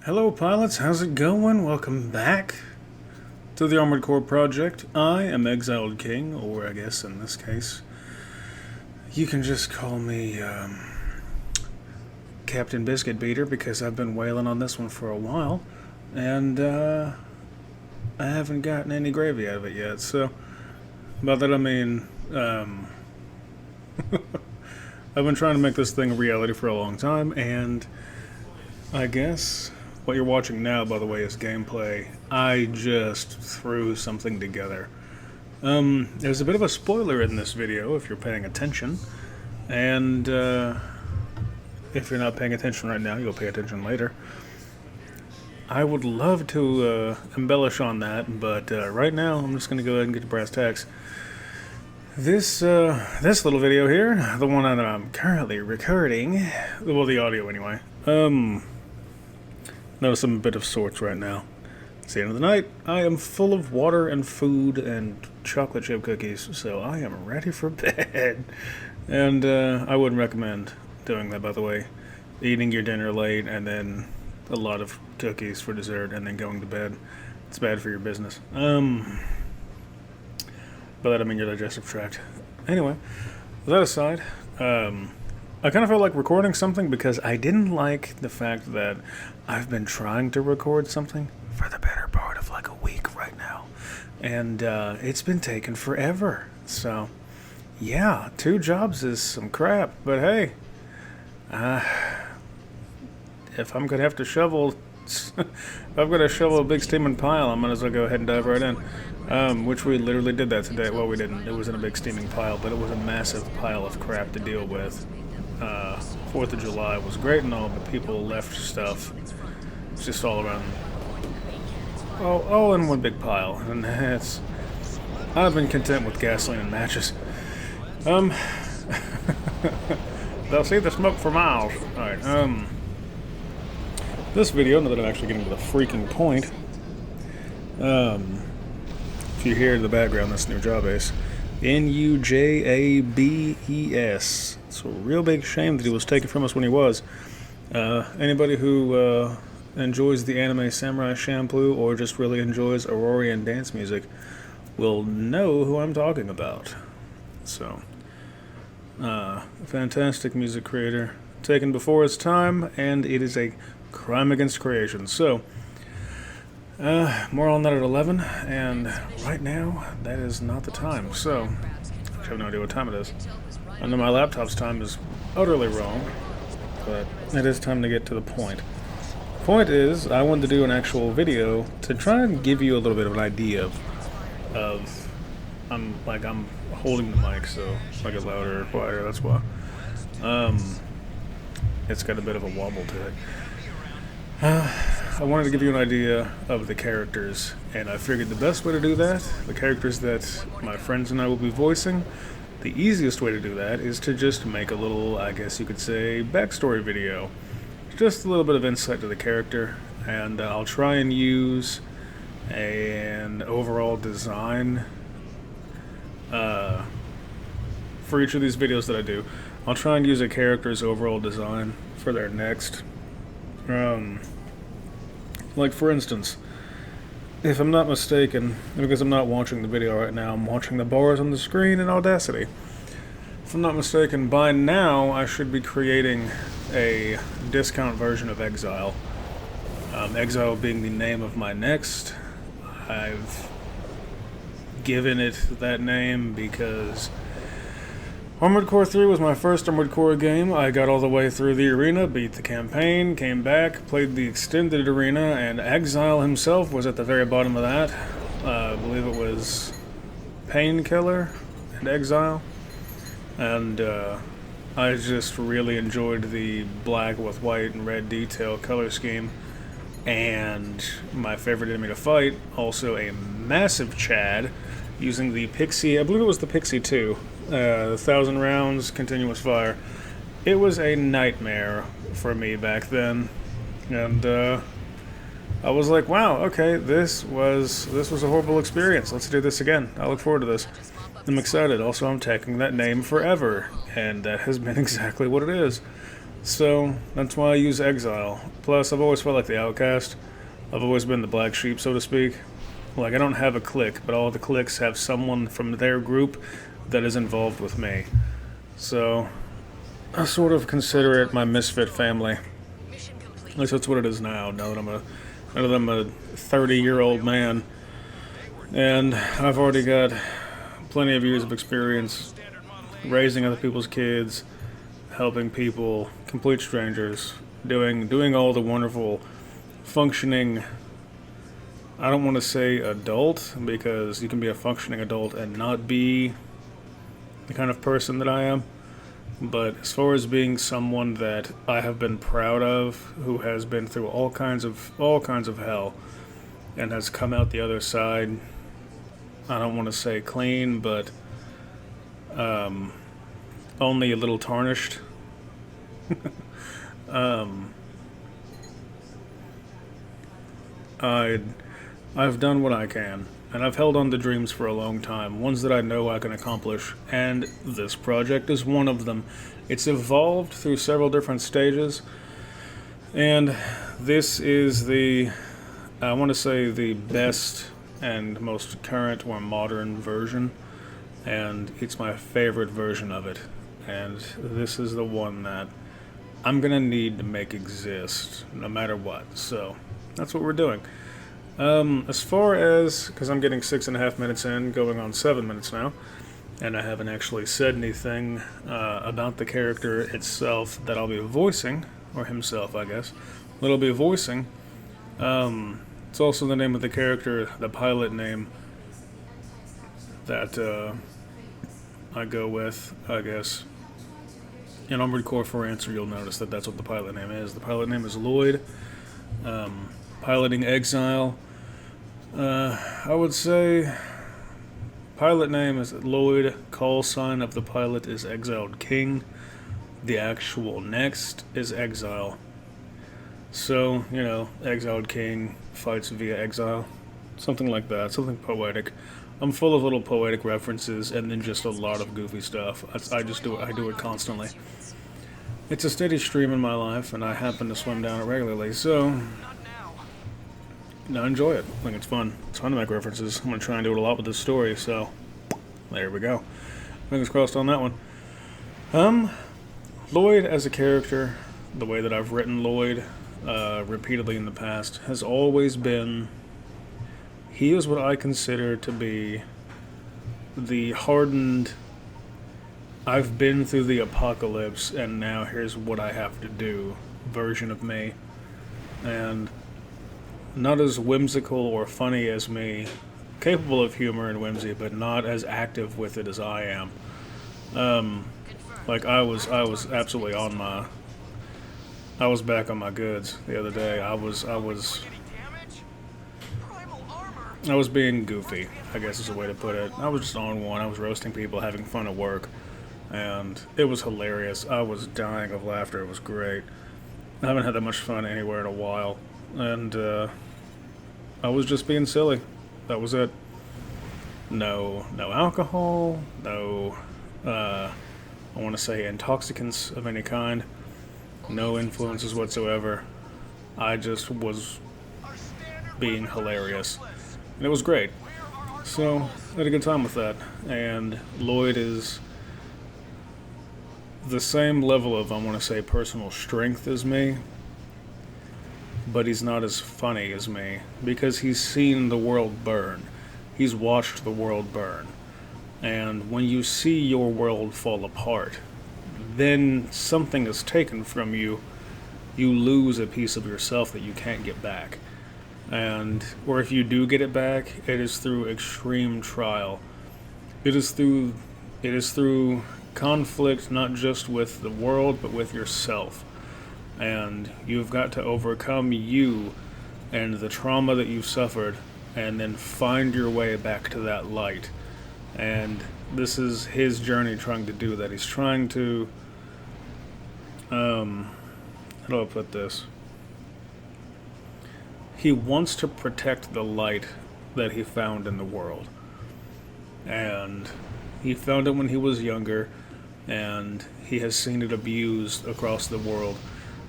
Hello pilots, how's it going? Welcome back to the Armored Core Project. I am Exiled King, or I guess in this case, you can just call me Captain Biscuit Beater because I've been wailing on this one for a while, and I haven't gotten any gravy out of it yet, so by that I mean, I've been trying to make this thing a reality for a long time, and I guess what you're watching now, by the way, is gameplay. I just threw something together. There's a bit of a spoiler in this video if you're paying attention, and if you're not paying attention right now, you'll pay attention later. I would love to embellish on that, but right now I'm just going to go ahead and get to brass tacks. This little video here, the one that I'm currently recording, well, the audio anyway. Notice I'm a bit of sorts right now. It's the end of the night. I am full of water and food and chocolate chip cookies, so I am ready for bed. And I wouldn't recommend doing that, by the way. Eating your dinner late and then a lot of cookies for dessert and then going to bed. It's bad for your business. By that I mean your digestive tract. Anyway, with that aside, I kind of felt like recording something because I didn't like the fact that I've been trying to record something for the better part of like a week right now. And it's been taking forever. So, yeah, 2 jobs is some crap. But hey, if I'm going to have to shovel, if I'm going to shovel a big steaming pile, I might as well go ahead and dive right in. Which we literally did that today. Well, we didn't. It wasn't a big steaming pile, but it was a massive pile of crap to deal with. 4th of July was great and all, but people left stuff just all around. All in one big pile, and I've been content with gasoline and matches. They'll see the smoke for miles. Alright, this video, now that I'm actually getting to the freaking point, if you hear in the background, that's New Job Ace. Nujabes. It's a real big shame that he was taken from us when he was. Anybody who enjoys the anime Samurai Champloo or just really enjoys Aurorian dance music will know who I'm talking about. So, fantastic music creator, taken before his time, and it is a crime against creation. So, more on that at 11, and right now, that is not the time. So, I have no idea what time it is. I know my laptop's time is utterly wrong, but it is time to get to the point. Point is, I wanted to do an actual video to try and give you a little bit of an idea of I'm holding the mic, so if I get louder or quieter, that's why. It's got a bit of a wobble to it. I wanted to give you an idea of the characters, and I figured the best way to do that, the characters that my friends and I will be voicing, the easiest way to do that is to just make a little, I guess you could say, backstory video. Just a little bit of insight to the character, and I'll try and use an overall design for each of these videos that I do. I'll try and use a character's overall design for their next. Like for instance, if I'm not mistaken, because I'm not watching the video right now, I'm watching the bars on the screen in Audacity. If I'm not mistaken, by now I should be creating a discount version of Exile. Exile being the name of my next. I've given it that name because Armored Core 3 was my first Armored Core game. I got all the way through the arena, beat the campaign, came back, played the extended arena, and Exile himself was at the very bottom of that. I believe it was Painkiller and Exile. And I just really enjoyed the black with white and red detail color scheme. And my favorite enemy to fight, also a massive Chad, using the Pixie, I believe it was the Pixie 2. 1,000 rounds, continuous fire. It was a nightmare for me back then, and I was like, wow, okay, this was a horrible experience. Let's do this again. I look forward to this. I'm excited. Also, I'm taking that name forever, and that has been exactly what it is. So that's why I use Exile. Plus, I've always felt like the outcast. I've always been the black sheep, so to speak. Like, I don't have a clique, but all the cliques have someone from their group that is involved with me. So, I sort of consider it my misfit family. At least that's what it is now that I'm a 30-year-old man. And I've already got plenty of years of experience raising other people's kids, helping people, complete strangers, doing all the wonderful functioning. I don't want to say adult, because you can be a functioning adult and not be the kind of person that I am. But as far as being someone that I have been proud of, who has been through all kinds of hell and has come out the other side, I don't want to say clean, but only a little tarnished. I've done what I can, and I've held on to dreams for a long time, ones that I know I can accomplish, and this project is one of them. It's evolved through several different stages, and this is I want to say, the best and most current or modern version, and it's my favorite version of it. And this is the one that I'm gonna need to make exist, no matter what. So that's what we're doing. As far as, because I'm getting 6.5 minutes in, going on 7 minutes now, and I haven't actually said anything about the character itself that I'll be voicing, or himself, I guess, that I'll be voicing. It's also the name of the character, the pilot name that I go with, I guess. In Armored Core 4 Answer, you'll notice that that's what the pilot name is. The pilot name is Lloyd. Piloting Exile. I would say pilot name is Lloyd. Call sign of the pilot is Exiled King. The actual next is Exile. So, Exiled King fights via exile. Something like that. Something poetic. I'm full of little poetic references and then just a lot of goofy stuff. I just do it. I do it constantly. It's a steady stream in my life, and I happen to swim down it regularly, so I enjoy it. I think it's fun. It's fun to make references. I'm going to try and do it a lot with this story, so there we go. Fingers crossed on that one. Lloyd as a character, the way that I've written Lloyd repeatedly in the past, has always been, he is what I consider to be the hardened, I've been through the apocalypse and now here's what I have to do version of me. And not as whimsical or funny as me, capable of humor and whimsy, but not as active with it as I am. Like I was absolutely I was back on my goods the other day. I was being goofy, I guess is the way to put it. I was just on one. I was roasting people, having fun at work, and it was hilarious. I was dying of laughter. It was great. I haven't had that much fun anywhere in a while, and I was just being silly. That was it. No alcohol, no, I want to say intoxicants of any kind, no influences whatsoever. I just was being hilarious, and it was great. So, I had a good time with that, and Lloyd is the same level of, I want to say, personal strength as me, but he's not as funny as me, because he's seen the world burn. He's watched the world burn. And when you see your world fall apart, then something is taken from you. You lose a piece of yourself that you can't get back. And, or if you do get it back, it is through extreme trial. It is through conflict, not just with the world, but with yourself. And you've got to overcome you and the trauma that you've suffered, and then find your way back to that light. And this is his journey trying to do that. He's trying to, how do I put this? He wants to protect the light that he found in the world. And he found it when he was younger, and he has seen it abused across the world.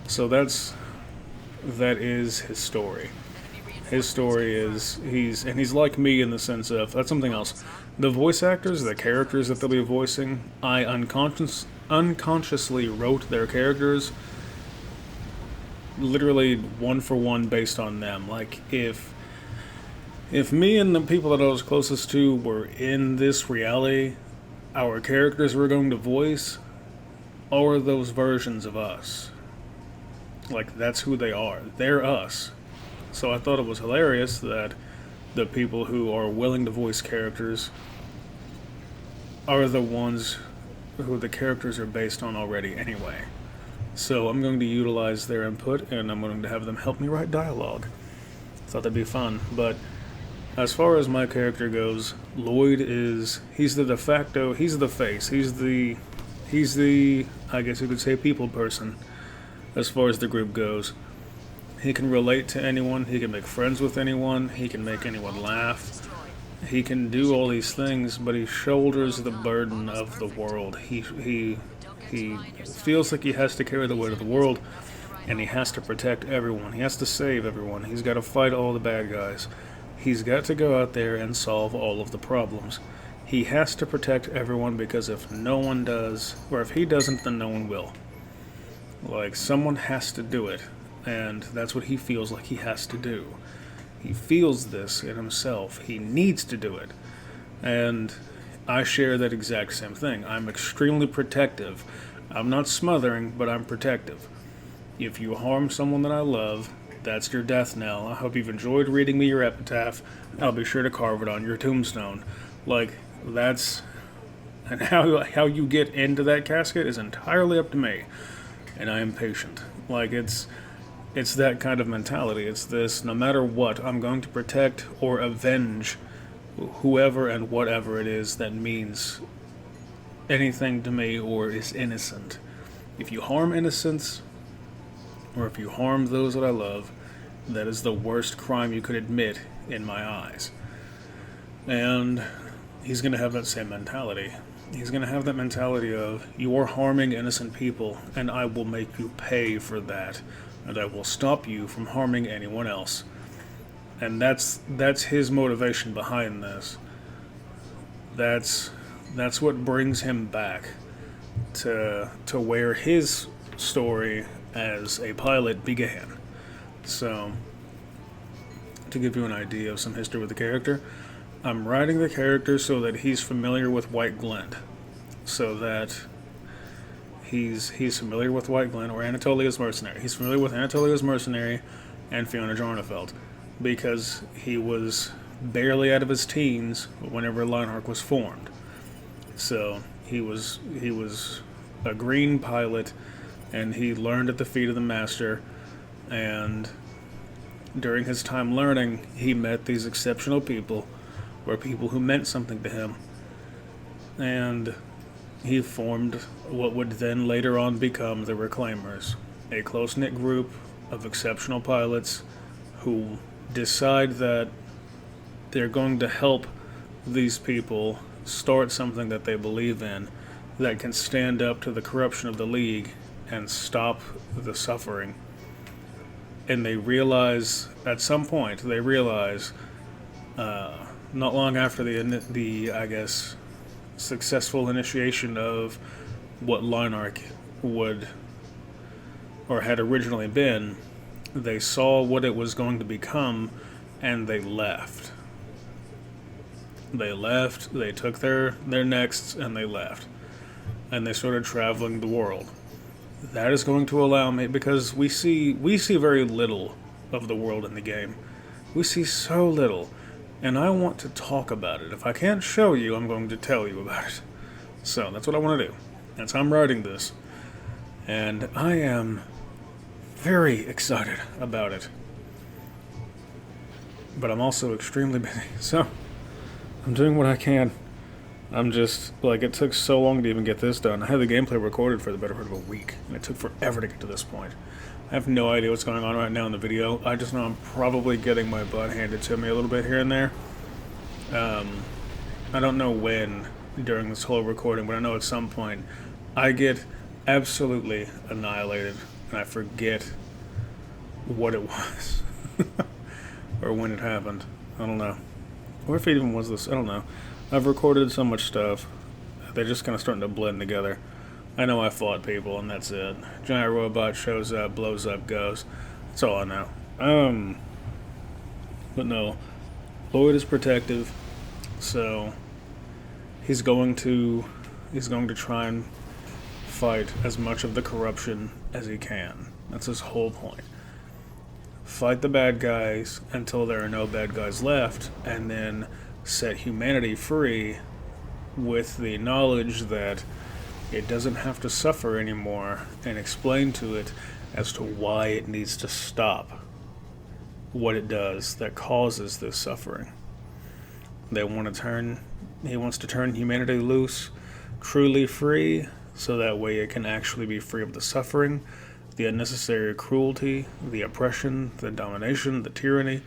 So that is his story. His story is he's like me in the sense of that's something else. The voice actors, the characters that they'll be voicing, I unconsciously wrote their characters literally one for one based on them. Like if me and the people that I was closest to were in this reality, our characters we're going to voice are those versions of us. Like, that's who they are. They're us. So I thought it was hilarious that the people who are willing to voice characters are the ones who the characters are based on already anyway. So I'm going to utilize their input, and I'm going to have them help me write dialogue. Thought that'd be fun. But as far as my character goes, Lloyd he's the de facto, he's the face, he's the, I guess you could say, people person as far as the group goes. He can relate to anyone, he can make friends with anyone, he can make anyone laugh, he can do all these things, but he shoulders the burden of the world. He feels like he has to carry the weight of the world, and he has to protect everyone. He has to save everyone. He's got to fight all the bad guys. He's got to go out there and solve all of the problems. He has to protect everyone because if no one does, or if he doesn't, then no one will. Like, someone has to do it, and that's what he feels like he has to do. He feels this in himself. He needs to do it. And I share that exact same thing. I'm extremely protective. I'm not smothering, but I'm protective. If you harm someone that I love, that's your death knell. I hope you've enjoyed reading me your epitaph. I'll be sure to carve it on your tombstone. Like, that's... And how you get into that casket is entirely up to me. And I am patient. Like, it's that kind of mentality. It's this, no matter what, I'm going to protect or avenge whoever and whatever it is that means anything to me or is innocent. If you harm innocence, or if you harm those that I love, that is the worst crime you could admit in my eyes. And he's going to have that same mentality. He's going to have that mentality of, you are harming innocent people, and I will make you pay for that, and I will stop you from harming anyone else. And that's his motivation behind this. That's what brings him back to where his story as a pilot began. So, to give you an idea of some history with the character, I'm writing the character so that he's familiar with White Glint. So that he's familiar with White Glint or Anatolia's Mercenary. He's familiar with Anatolia's Mercenary and Fiona Jarnefeld, because he was barely out of his teens whenever Lionheart was formed. So he was a green pilot, and he learned at the feet of the master, and during his time learning, he met these exceptional people, or people who meant something to him, and he formed what would then later on become the Reclaimers, a close-knit group of exceptional pilots who decide that they're going to help these people start something that they believe in that can stand up to the corruption of the League and stop the suffering. And they realize, at some point, not long after the I guess, successful initiation of what Lionheart would, or had originally been, they saw what it was going to become, and they left. They took their nexts, and they left. And they started traveling the world. That is going to allow me, because we see very little of the world in the game. We see so little, and I want to talk about it. If I can't show you, I'm going to tell you about it. So that's what I want to do. That's how I'm writing this. And I am very excited about it. But I'm also extremely busy, so I'm doing what I can. I'm just, like, it took so long to even get this done. I had the gameplay recorded for the better part of a week, and it took forever to get to this point. I have no idea what's going on right now in the video. I just know I'm probably getting my butt handed to me a little bit here and there. I don't know when during this whole recording, but I know at some point I get absolutely annihilated, and I forget what it was or when it happened. I don't know. Or if it even was this. I don't know. I've recorded so much stuff. They're just kind of starting to blend together. I know I fought people, and that's it. Giant robot shows up, blows up, goes. That's all I know. But no, Lloyd is protective, so he's going to try and fight as much of the corruption as he can. That's his whole point. Fight the bad guys until there are no bad guys left, and then set humanity free with the knowledge that it doesn't have to suffer anymore, and explain to it as to why it needs to stop what it does that causes this suffering. He wants to turn humanity loose, truly free, so that way it can actually be free of the suffering, the unnecessary cruelty, the oppression, the domination, the tyranny.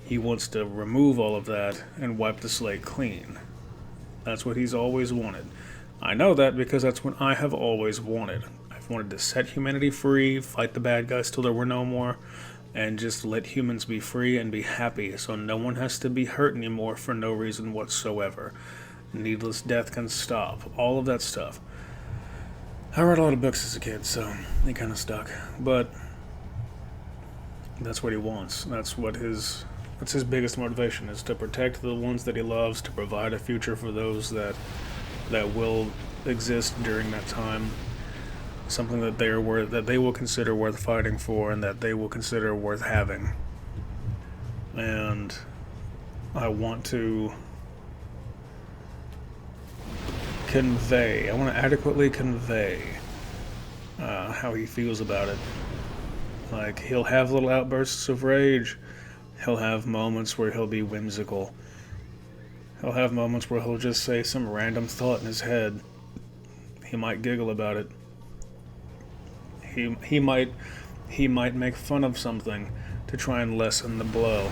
He wants to remove all of that and wipe the slate clean. That's what he's always wanted. I know that because that's what I have always wanted. I've wanted to set humanity free, fight the bad guys till there were no more, and just let humans be free and be happy so no one has to be hurt anymore for no reason whatsoever. Needless death can stop. All of that stuff. I read a lot of books as a kid, so it kind of stuck. But that's what he wants. That's his biggest motivation, is to protect the ones that he loves, to provide a future for those that will exist during that time. Something that they will consider worth fighting for, and that they will consider worth having. And I want to adequately convey how he feels about it. Like, he'll have little outbursts of rage. He'll have moments where he'll be whimsical. He'll have moments where he'll just say some random thought in his head. He might giggle about it. He might make fun of something to try and lessen the blow.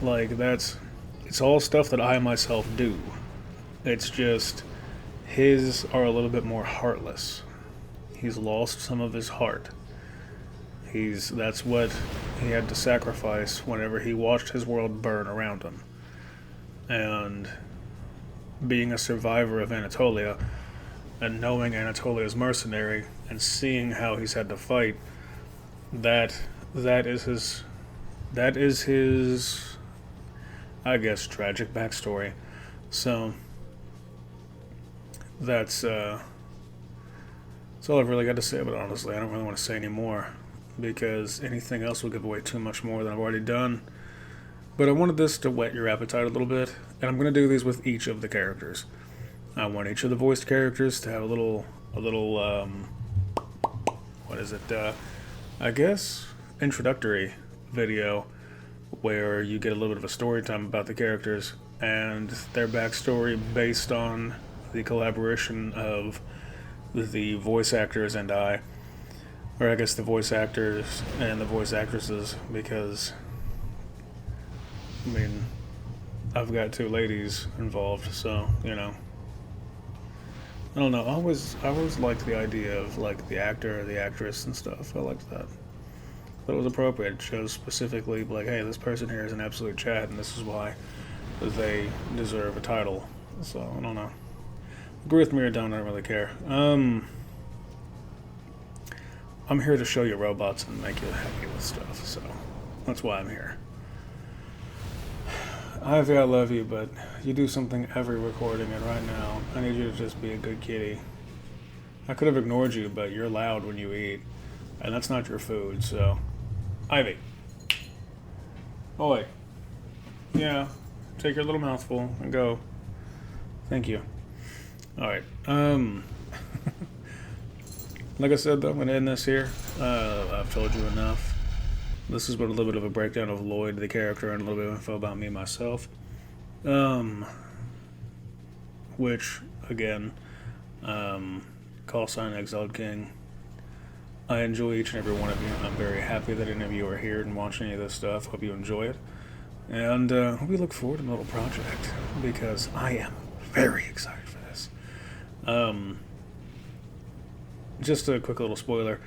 Like, it's all stuff that I myself do. It's just his are a little bit more heartless. He's lost some of his heart. That's what he had to sacrifice whenever he watched his world burn around him. And being a survivor of Anatolia, and knowing Anatolia's mercenary, and seeing how he's had to fight, that is his, I guess, tragic backstory. So that's all I've really got to say about it, honestly. I don't really want to say any more, because anything else will give away too much more than I've already done. But I wanted this to whet your appetite a little bit, and I'm going to do these with each of the characters. I want each of the voiced characters to have a little I guess, introductory video where you get a little bit of a story time about the characters and their backstory based on the collaboration of the voice actors and I. Or I guess the voice actors and the voice actresses, because, I mean, I've got two ladies involved, so, you know. I don't know, I always liked the idea of, like, the actor or the actress and stuff. I liked that. But it was appropriate. It shows specifically, like, hey, this person here is an absolute chat, and this is why they deserve a title. So, I don't know. Agree with me or don't, I don't really care. I'm here to show you robots and make you happy with stuff, so that's why I'm here. Ivy, I love you, but you do something every recording, and right now, I need you to just be a good kitty. I could have ignored you, but you're loud when you eat, and that's not your food, so... Ivy. Oi. Yeah, take your little mouthful and go. Thank you. Alright, like I said, though, I'm going to end this here. I've told you enough. This is but a little bit of a breakdown of Lloyd, the character, and a little bit of info about me, myself. Which, again, call sign Exiled King. I enjoy each and every one of you. I'm very happy that any of you are here and watching any of this stuff. Hope you enjoy it. And we look forward to my little project, because I am very excited for this. just a quick little spoiler.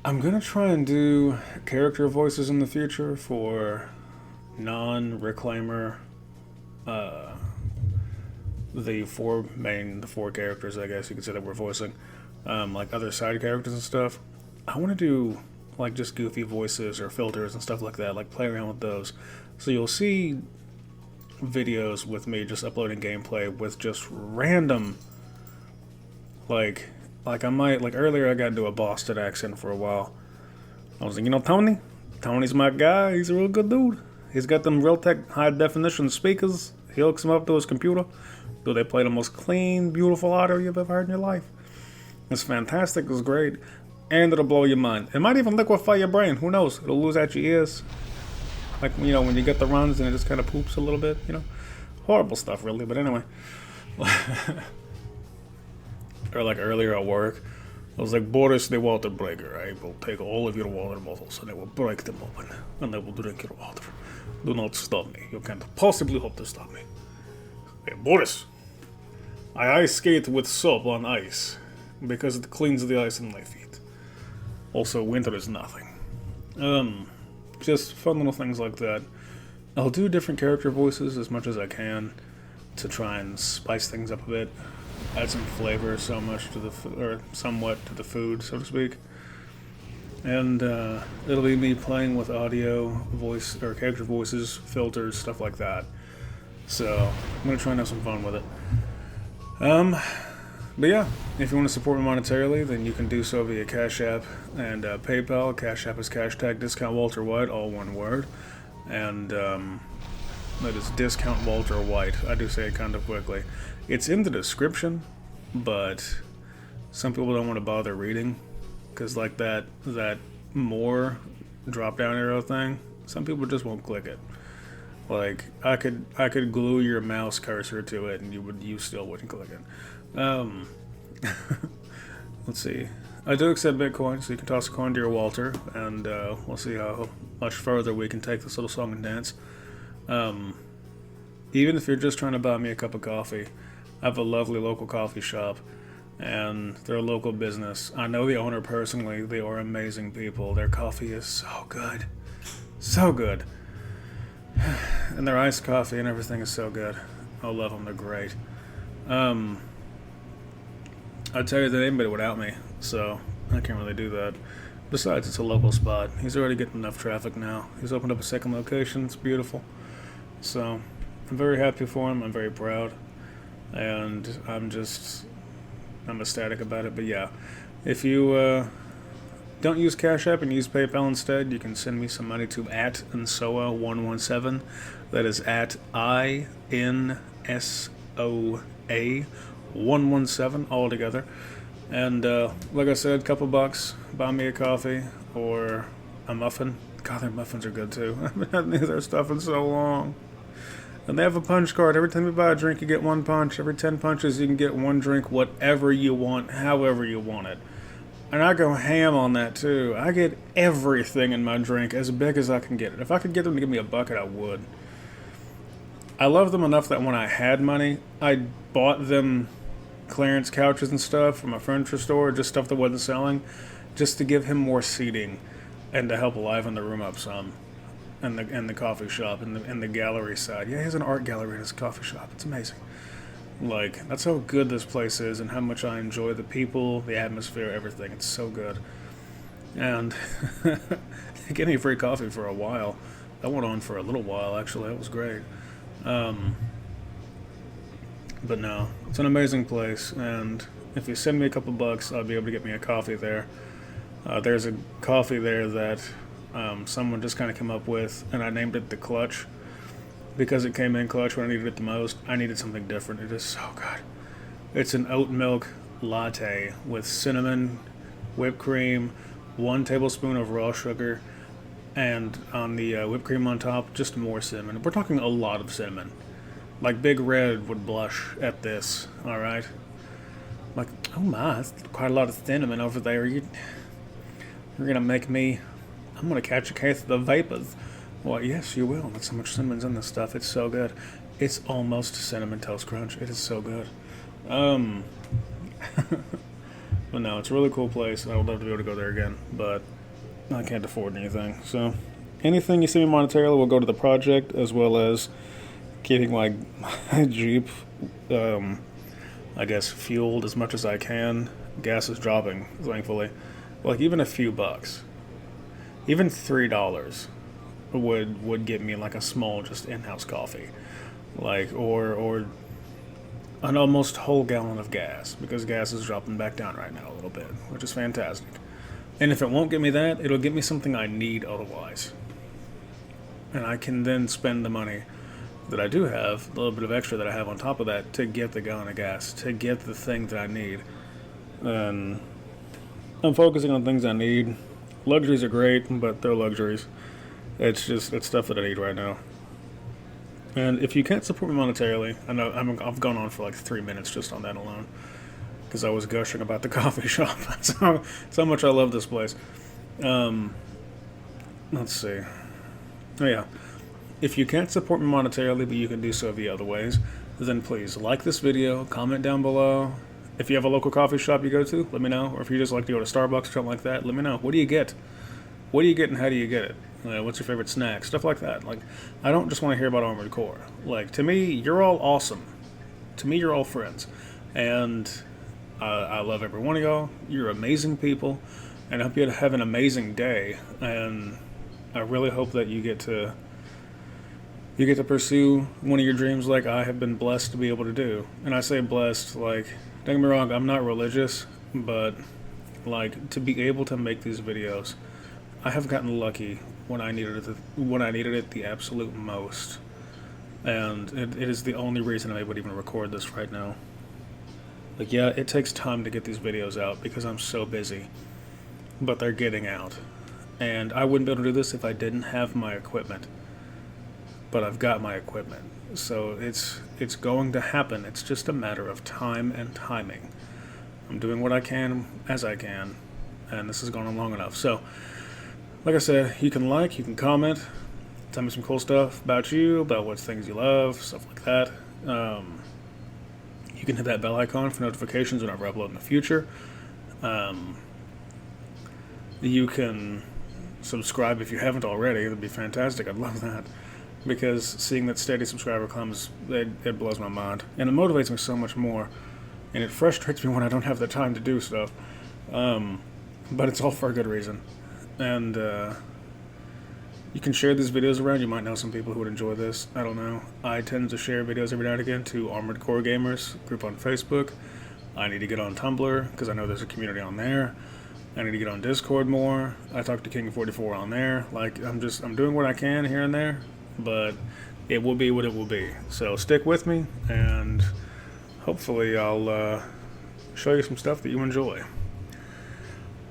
I'm gonna try and do character voices in the future for non-reclaimer, uh, the four characters, I guess you could say, that we're voicing, like other side characters and stuff. I want to do like just goofy voices or filters and stuff like that, like play around with those. So you'll see videos with me just uploading gameplay with just random, like I might, like earlier I got into a Boston accent for a while. I was like, Tony? Tony's my guy. He's a real good dude. He's got them Realtek high definition speakers. He hooks them up to his computer. Do they play the most clean, beautiful audio you've ever heard in your life? It's fantastic. It's great. And it'll blow your mind. It might even liquefy your brain. Who knows? It'll lose out your ears. Like, when you get the runs and it just kind of poops a little bit, Horrible stuff, really. But anyway. Or like earlier at work, I was like, Boris the water breaker. I will take all of your water bottles and I will break them open and I will drink your water. Do not stop me. You can't possibly hope to stop me. Hey, Boris, I ice skate with soap on ice because it cleans the ice in my feet. Also, winter is nothing. Just fun little things like that. I'll do different character voices as much as I can to try and spice things up a bit. Add some flavor somewhat to the food, so to speak. And it'll be me playing with audio, voice, or character voices, filters, stuff like that. So I'm gonna try and have some fun with it. But yeah, if you want to support me monetarily, then you can do so via Cash App and PayPal. Cash App is hashtag discount Walter White, all one word. And that is discount Walter White. I do say it kind of quickly. It's in the description, but some people don't want to bother reading, because like that more drop down arrow thing, some people just won't click it. Like I could glue your mouse cursor to it and you still wouldn't click it. Let's see. I do accept Bitcoin, so you can toss a coin to your Walter, and we'll see how much further we can take this little song and dance. Even if you're just trying to buy me a cup of coffee, I have a lovely local coffee shop, and they're a local business. I know the owner personally. They are amazing people. Their coffee is so good. So good. And their iced coffee and everything is so good. I love them. They're great. I'd tell you the name, but without me, so I can't really do that. Besides, it's a local spot. He's already getting enough traffic now. He's opened up a second location. It's beautiful. So I'm very happy for him. I'm very proud. And I'm ecstatic about it. But yeah, if you don't use Cash App and use PayPal instead, you can send me some money to @Insoa117. That is @INSOA117 all together. And like I said, a couple bucks, buy me a coffee or a muffin. God, their muffins are good too. I haven't had any of their stuff in so long. And they have a punch card. Every time you buy a drink, you get one punch. Every 10 punches, you can get one drink, whatever you want, however you want it. And I go ham on that too. I get everything in my drink as big as I can get it. If I could get them to give me a bucket, I would. I love them enough that when I had money, I bought them clearance couches and stuff from a furniture store, just stuff that wasn't selling, just to give him more seating and to help liven the room up some. And the coffee shop and the gallery side. Yeah, he has an art gallery in his coffee shop. It's amazing. Like, that's how good this place is and how much I enjoy the people, the atmosphere, everything. It's so good. And getting free coffee for a while. That went on for a little while, actually. That was great. But no, it's an amazing place. And if you send me a couple bucks, I'll be able to get me a coffee there. There's a coffee there that someone just kind of came up with, and I named it the Clutch because it came in clutch when I needed it the most. I needed something different. It is so good. It's an oat milk latte with cinnamon, whipped cream, 1 tablespoon of raw sugar, and on the whipped cream on top, just more cinnamon. We're talking a lot of cinnamon. Like Big Red would blush at this, alright? Like, oh my, that's quite a lot of cinnamon over there. You're gonna make me... I'm gonna catch a case of the vapors. Well, yes, you will. That's how much cinnamon's in this stuff. It's so good. It's almost Cinnamon Toast Crunch. It is so good. But no, it's a really cool place, and I would love to be able to go there again. But I can't afford anything. So anything you see me monetarily will go to the project, as well as keeping my Jeep, I guess, fueled as much as I can. Gas is dropping, thankfully. Like, even a few bucks, even $3 would get me like a small, just in-house coffee, like, or an almost whole gallon of gas, because gas is dropping back down right now a little bit, which is fantastic. And if it won't get me that, it'll get me something I need otherwise. And I can then spend the money that I do have, a little bit of extra that I have on top of that, to get the gallon of gas, to get the thing that I need. And I'm focusing on things I need. Luxuries are great, but they're luxuries. It's stuff that I need right now. And if you can't support me monetarily, I know I've gone on for like 3 minutes just on that alone, because I was gushing about the coffee shop. That's how much I love this place. Let's see. Oh yeah. If you can't support me monetarily, but you can do so via other ways, then please like this video, comment down below. If you have a local coffee shop you go to, let me know. Or if you just like to go to Starbucks or something like that, let me know. What do you get? What do you get and how do you get it? What's your favorite snack? Stuff like that. Like, I don't just want to hear about Armored Core. Like, to me, you're all awesome. To me, you're all friends. And I love every one of y'all. You're amazing people. And I hope you have an amazing day. And I really hope that you get to pursue one of your dreams like I have been blessed to be able to do. And I say blessed, like, don't get me wrong, I'm not religious, but like, to be able to make these videos, I have gotten lucky when I needed it the absolute most. And it is the only reason I'm able to even record this right now. Like, yeah, it takes time to get these videos out because I'm so busy, but they're getting out. And I wouldn't be able to do this if I didn't have my equipment. But I've got my equipment, so it's going to happen. It's just a matter of time and timing. I'm doing what I can as I can, and this has gone on long enough. So, like I said, you can comment, tell me some cool stuff about you, about what things you love, stuff like that. You can hit that bell icon for notifications whenever I upload in the future. You can subscribe if you haven't already. That'd be fantastic. I'd love that. Because seeing that steady subscriber comes, it blows my mind. And it motivates me so much more. And it frustrates me when I don't have the time to do stuff. But it's all for a good reason. And you can share these videos around. You might know some people who would enjoy this. I don't know. I tend to share videos every now and again to Armored Core Gamers group on Facebook. I need to get on Tumblr, because I know there's a community on there. I need to get on Discord more. I talk to King44 on there. Like, I'm doing what I can here and there. But it will be what it will be. So stick with me, and hopefully I'll show you some stuff that you enjoy.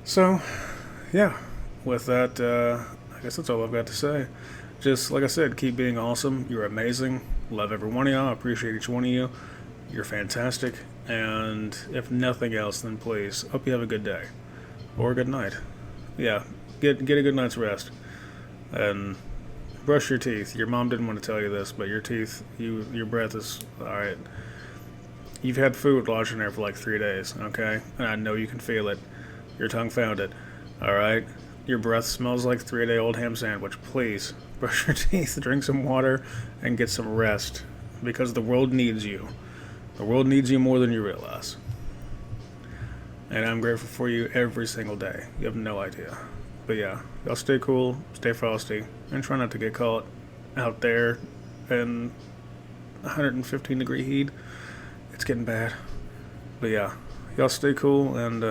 So, yeah, with that, I guess that's all I've got to say. Just like I said, keep being awesome. You're amazing. Love every one of y'all. I appreciate each one of you. You're fantastic. And if nothing else, then please, hope you have a good day. Or a good night. Yeah, get a good night's rest. And brush your teeth. Your mom didn't want to tell you this, but your teeth, your breath is alright. You've had food lodged in there for like 3 days, okay? And I know you can feel it. Your tongue found it, alright? Your breath smells like 3-day-old ham sandwich. Please, brush your teeth, drink some water, and get some rest. Because the world needs you. The world needs you more than you realize. And I'm grateful for you every single day. You have no idea. But yeah, y'all stay cool, stay frosty, and try not to get caught out there in 115-degree heat. It's getting bad. But yeah, y'all stay cool, and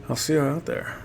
I'll see you out there.